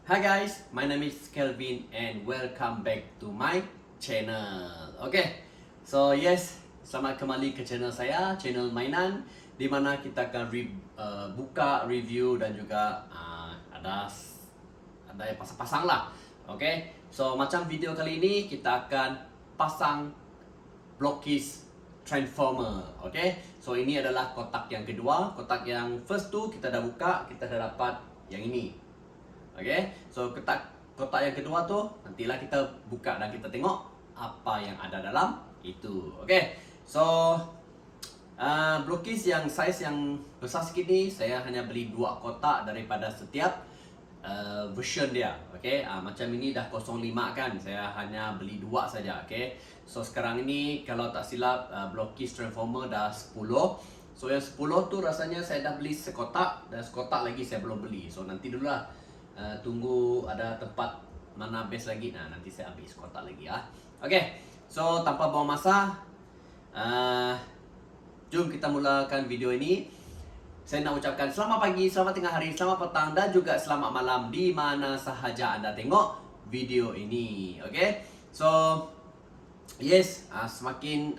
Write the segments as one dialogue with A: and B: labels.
A: Hi guys, my name is Kelvin and welcome back to my channel. Okay, so yes, selamat kembali ke channel saya, channel mainan, di mana kita akan buka, review dan juga ada yang pasang-pasang lah. Okay, so macam video kali ini kita akan pasang Blockis Transformer. Okay, so ini adalah kotak yang kedua. Kotak yang first tu kita dah buka, kita dah dapat yang ini. Okay, so kotak yang kedua tu nantilah kita buka dan kita tengok apa yang ada dalam itu. Okay, so Blockis yang size yang besar sikit ni, saya hanya beli 2 kotak daripada setiap version dia. Okay, macam ini dah 05 kan, saya hanya beli 2 saja. Okay, so sekarang ini kalau tak silap Blockis Transformer dah 10. So yang 10 tu rasanya saya dah beli sekotak dan sekotak lagi saya belum beli. So nanti dulu lah, tunggu ada tempat mana best lagi. Nah, nanti saya ambil sekotak lagi ya. Okay, so tanpa buang masa, jom kita mulakan video ini. Saya nak ucapkan selamat pagi, selamat tengah hari, selamat petang dan juga selamat malam di mana sahaja anda tengok video ini. Okay, so yes, semakin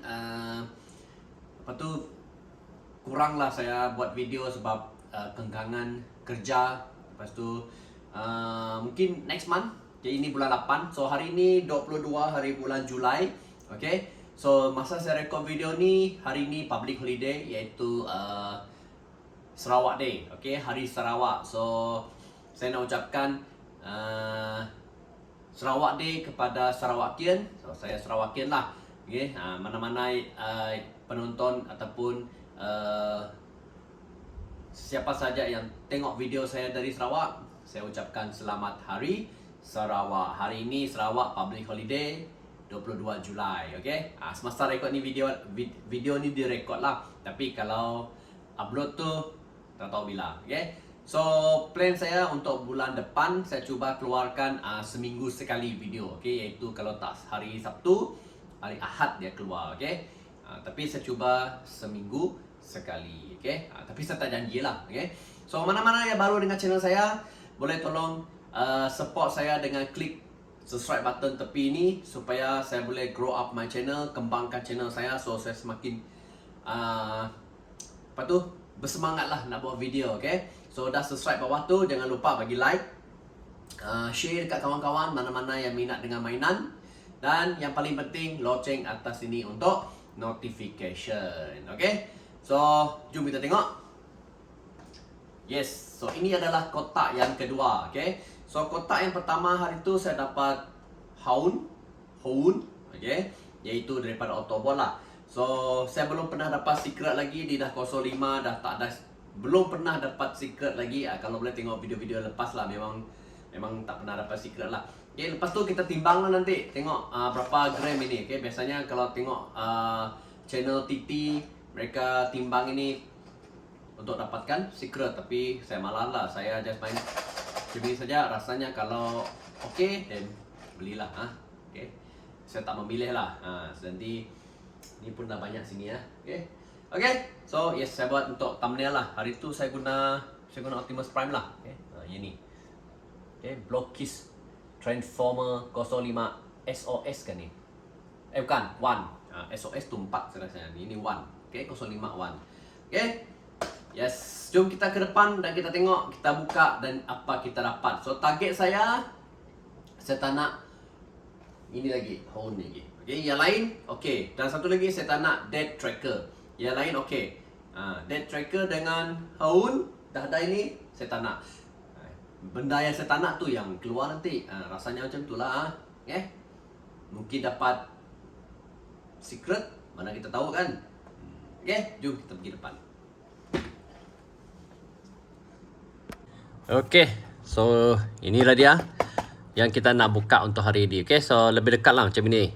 A: kuranglah saya buat video sebab kenggangan kerja. Lepas tu mungkin next month. Jadi ini bulan 8. So hari ini 22 hari bulan Julai. Okay, so masa saya record video ni, hari ni public holiday iaitu Sarawak Day. Okay, Hari Sarawak. So saya nak ucapkan Sarawak Day kepada Sarawakian. So saya Sarawakian lah. Okay, mana-mana penonton ataupun siapa saja yang tengok video saya dari Sarawak, saya ucapkan selamat Hari Sarawak. Hari ini Sarawak public holiday 22 Julai. Okay, semasa rekod ni video ni direkod lah. Tapi kalau upload tu tak tahu bila. Okay, so plan saya untuk bulan depan saya cuba keluarkan seminggu sekali video. Okay, iaitu kalau tak hari Sabtu, hari Ahad dia keluar. Okay, tapi saya cuba seminggu sekali. Okay, tapi saya tak janji lah. Okay, so mana-mana yang baru dengan channel saya, boleh tolong support saya dengan klik subscribe button tepi ini supaya saya boleh grow up my channel, kembangkan channel saya. So saya semakin bersemangat lah nak buat video. Okay, so dah subscribe bawah tu, jangan lupa bagi like, share dekat kawan-kawan mana-mana yang minat dengan mainan, dan yang paling penting loceng atas ini untuk notification. Okay, so jom kita tengok. Yes, so ini adalah kotak yang kedua. Okay, so kotak yang pertama hari tu saya dapat Hound, okay, iaitu daripada Autobot lah. So saya belum pernah dapat secret lagi, dia dah 05, dah tak ada, belum pernah dapat secret lagi. Kalau boleh tengok video-video lepas lah, memang tak pernah dapat secret lah. Okay, lepas tu kita timbang lah nanti, tengok berapa gram ini. Okay, biasanya kalau tengok channel TT, mereka timbang ini untuk dapatkan secret. Tapi saya malas lah, saya just main macam ni saja. Rasanya kalau okay, then belilah. Okay, saya tak memilih lah. Nanti ni pun dah banyak sini ya. Okay, so yes, saya buat untuk thumbnail lah. Hari tu saya guna Optimus Prime lah. Okay, ini. Okay, Blockis Transformer 05 SOS kan ni? Bukan, 1. SOS tu 4 saya rasa. Ini 1. Okay, 05 1. Okay, yes, jom kita ke depan dan kita tengok, kita buka dan apa kita dapat. So target saya tak nak ini lagi, Hound lagi. Okay, yang lain okay. Dan satu lagi saya tak nak Dead Tracker. Yang lain okay. Dead Tracker dengan Hound dah ada ini, saya tak nak. Benda yang saya tak nak tu yang keluar nanti. Rasanya macam tu lah. Okay, mungkin dapat secret, mana kita tahu kan. Okay, jom kita pergi depan. Okay, so inilah dia yang kita nak buka untuk hari ini. Okay, so lebih dekat lah macam ini.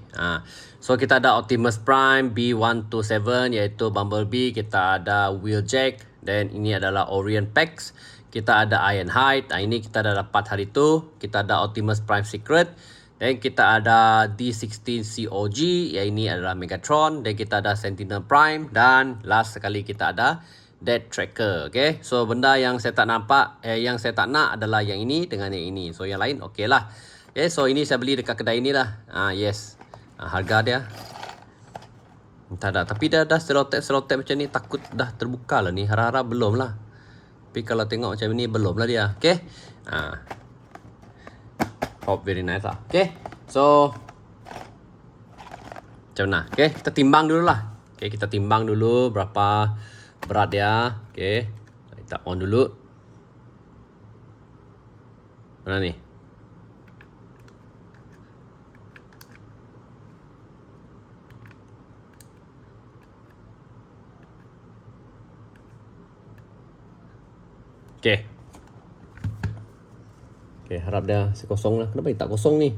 A: So kita ada Optimus Prime B127 iaitu Bumblebee. Kita ada Wheeljack. Dan ini adalah Orion Pax. Kita ada Ironhide. Ini kita dah dapat hari tu. Kita ada Optimus Prime Secret. Dan kita ada D16 COG. Yang ini adalah Megatron. Dan kita ada Sentinel Prime. Dan last sekali kita ada Dead tracker. Okay. So benda yang saya tak nampak, yang saya tak nak adalah yang ini dengan yang ini. So yang lain okey lah. Okay. So ini saya beli dekat kedai ni lah. Yes. Harga dia. Entah dah. Tapi dah selotip macam ni, takut dah terbuka lah ni. Harap-harap belum lah. Tapi kalau tengok macam ni belum lah dia. Okay. Hope very nice lah. Okay. So macam mana? Okay. Kita timbang dulu lah. Okay. Kita timbang dulu berapa berat dia. Okay. Kita on dulu. Mana ni? Okay. Okay, harap dia sekosong lah. Kenapa dia tak kosong ni?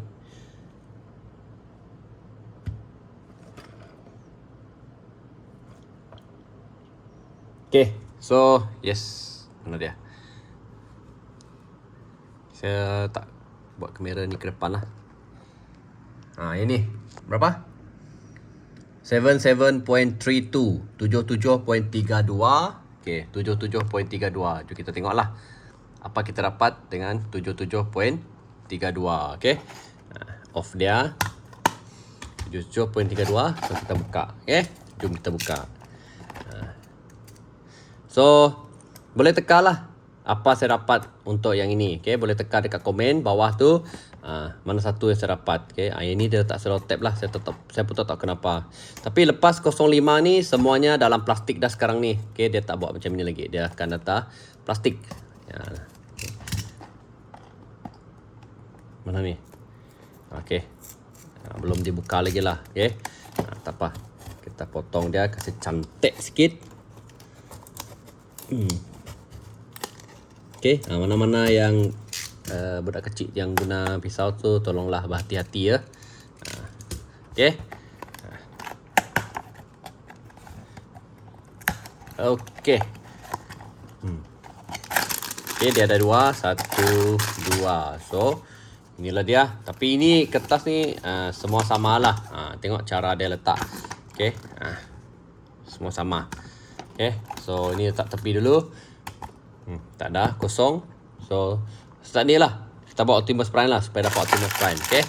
A: Okay, so yes. Mana dia? Saya tak buat kamera ni ke depan lah. Ini. Berapa? 77.32. 77.32. Okay, 77.32. Jom kita tengok lah apa kita dapat dengan 77.32. Okay. Off dia. 77.32. So kita buka. Okay. Jom kita buka. So boleh teka lah apa saya dapat untuk yang ini. Okay. Boleh teka dekat komen bawah tu. Mana satu yang saya dapat. Okay. Yang ini dia letak selotip lah. Saya pun tak tahu kenapa. Tapi lepas 05 ni semuanya dalam plastik dah sekarang ni. Okay. Dia tak buat macam ni lagi. Dia akan letak plastik. Ya. Okay. Mana ni? Okay. Belum dibuka lagi lah. Okay. Tak apa. Kita potong dia. Kasih cantik sikit. Okay. Mana-mana yang budak kecil yang guna pisau tu tolonglah berhati-hati ya. Okay. Okay. Okay, dia ada 2, 1, 2. So inilah dia. Tapi ini kertas ni semua sama lah. Tengok cara dia letak. Okay. Semua sama. Okay. So ini letak tepi dulu. Tak ada, kosong. So start ni lah. Kita buat Optimus Prime lah supaya dapat Optimus Prime. Okay.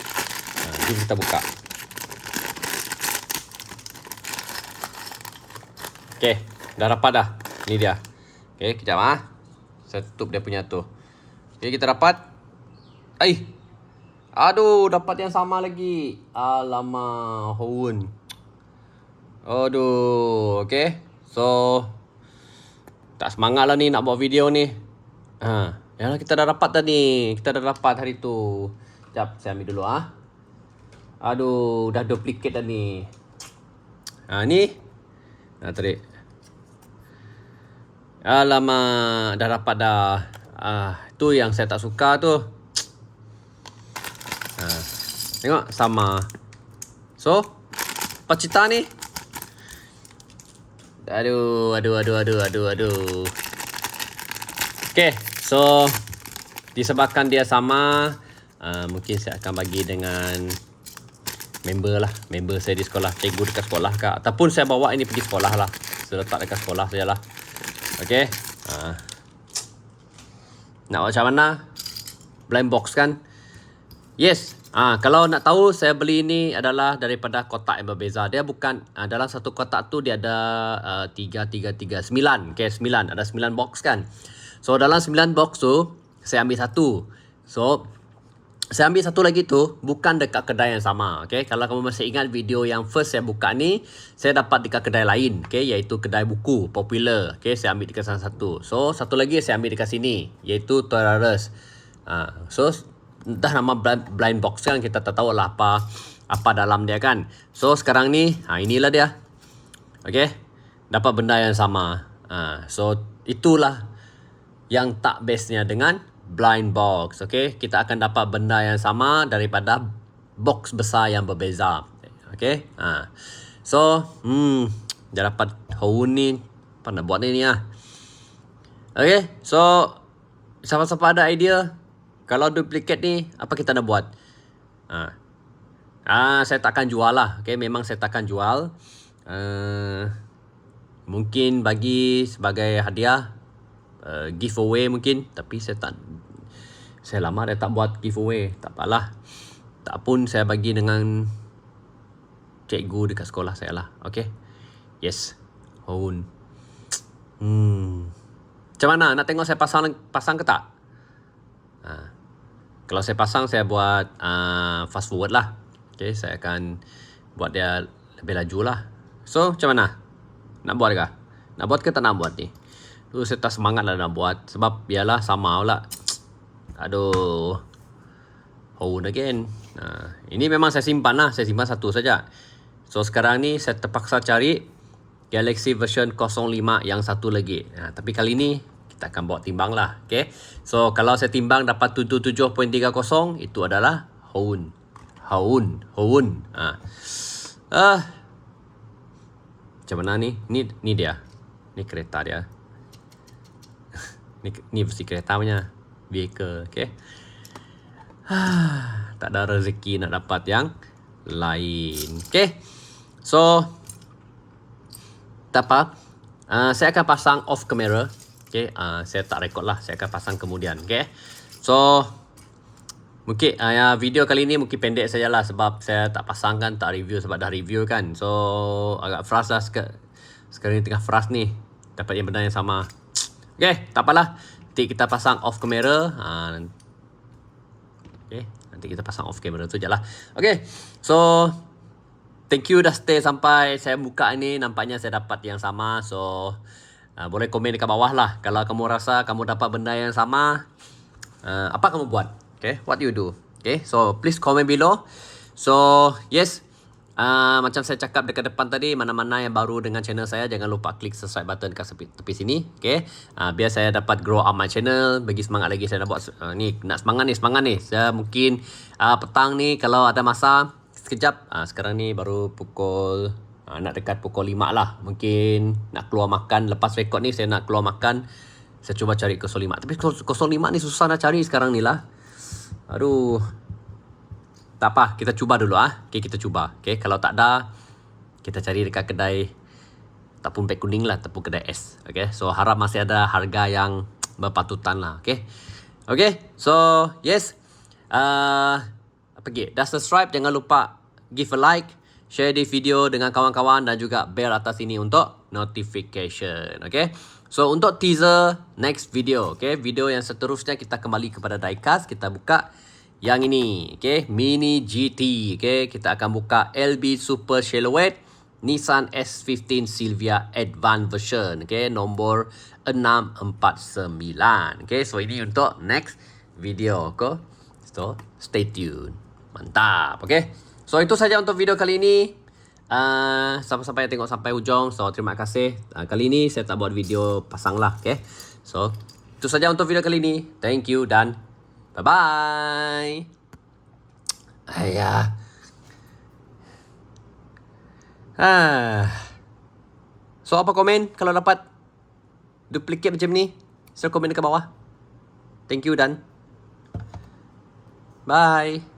A: Jom kita buka. Okay. Dah dapat dah. Ni dia. Okay. Kejap saya tutup dia punya tu. Okay. Kita dapat. Aduh. Dapat yang sama lagi. Alamak. Houn. Aduh. Okay. So tak semangat lah ni nak buat video ni. Yalah, kita dah dapat tadi. Kita dah dapat hari tu. Sekejap, saya ambil dulu Aduh, dah duplicate dah ni. Ni. Tarik. Alamak, dah dapat dah. Tu yang saya tak suka tu. Tengok, sama. So, apa cerita ni? Aduh. Okay, so disebabkan dia sama, mungkin saya akan bagi dengan member lah. Member saya di sekolah, cikgu dekat sekolah kak. Ataupun saya bawa ini pergi sekolah lah. Saya letak dekat sekolah sajalah. Okay. Nak macam mana? Blind box kan? Yes. Kalau nak tahu, saya beli ini adalah daripada kotak yang berbeza. Dia bukan, dalam satu kotak tu dia ada 9. Okay, 9. Ada 9 box kan. So dalam 9 box tu saya ambil satu. So saya ambil satu lagi tu bukan dekat kedai yang sama. Okay, kalau kamu masih ingat video yang first saya buka ni, saya dapat dekat kedai lain. Okay, iaitu kedai buku popular. Okay, saya ambil dekat sana satu. So satu lagi saya ambil dekat sini, iaitu Toys R Us. So dah nama blind box kan, kita tak tahu lah apa dalam dia kan. So sekarang ni inilah dia. Okay, dapat benda yang sama. So itulah yang tak bestnya dengan blind box. Okay, kita akan dapat benda yang sama daripada box besar yang berbeza. Okay. So dia dapat Houn ni. Apa nak buat ni Okay, so siapa-siapa ada idea kalau duplicate ni apa kita nak buat? Saya takkan jual lah. Okay, memang saya takkan jual.
B: Mungkin bagi sebagai hadiah, giveaway mungkin. Tapi saya lama dah tak buat giveaway. Tak apalah. Tak pun saya bagi dengan cikgu dekat sekolah saya lah. Okay. Yes. Houn. Macam mana? Nak tengok saya pasang ke tak? Kalau saya pasang, saya buat fast forward lah. Okay, saya akan buat dia lebih laju lah. So, macam mana? Nak buat ke? Nak buat ke tak nak buat ni? Saya tak semangat lah nak buat. Sebab biarlah sama pula. Aduh. Houn again. Ini memang saya simpan lah. Saya simpan satu saja. So, sekarang ni saya terpaksa cari Galaxy version 05 yang satu lagi. Tapi kali ni kita akan bawa timbang lah. Okay. So kalau saya timbang dapat 77.30, itu adalah Houn. Macam mana ni? Ni dia. Ni kereta dia. ni versi kereta punya. Vehicle. Okay. Tak ada rezeki nak dapat yang lain. Okay. So tak apa. Saya akan pasang off camera. Okay. Saya tak record lah. Saya akan pasang kemudian. Okay. So mungkin video kali ni mungkin pendek sajalah. Sebab saya tak pasang kan. Tak review sebab dah review kan. So agak frust lah. Sekarang ni tengah frust ni. Dapat yang benda yang sama. Okay. Tak apalah. Nanti kita pasang off camera. Okay. Nanti kita pasang off camera tu je lah. Okay. So thank you dah stay sampai saya buka ni. Nampaknya saya dapat yang sama. So boleh komen dekat bawah lah. Kalau kamu rasa kamu dapat benda yang sama, apa kamu buat? Okay, what you do? Okay, so please comment below. So yes, macam saya cakap dekat depan tadi, mana-mana yang baru dengan channel saya, jangan lupa klik subscribe button kat tepi sini. Okay, biar saya dapat grow up my channel. Bagi semangat lagi saya nak buat ni. Nak semangat ni. Saya mungkin petang ni kalau ada masa sekejap. Sekarang ni baru pukul nak dekat pukul 5 lah. Mungkin nak keluar makan. Lepas rekod ni saya nak keluar makan. Saya cuba cari 05. Tapi 05 ni susah nak cari sekarang ni lah. Aduh. Tak apa, kita cuba dulu Okay, kita cuba. Okay, kalau tak ada, kita cari dekat kedai tapun pek kuning lah, tapun kedai es. Okay, so harap masih ada harga yang berpatutan lah. Okay. Okay, so yes. Dah subscribe, jangan lupa give a like, share di video dengan kawan-kawan dan juga bell atas ini untuk notification. Okay. So untuk teaser next video. Okay. Video yang seterusnya kita kembali kepada diecast. Kita buka yang ini. Okay. Mini GT. Okay. Kita akan buka LB Super Silhouette Nissan S15 Silvia Advanced version. Okay. Nombor 649. Okay. So ini untuk next video. Okay. So stay tuned. Mantap. Okay. So itu saja untuk video kali ini. Sampai tengok sampai ujung. So terima kasih. Kali ini saya tak buat video pasang lah. Okay. So itu saja untuk video kali ini. Thank you dan bye bye. Ayah. So apa komen kalau dapat duplicate macam ni? Sila komen dekat bawah. Thank you dan bye.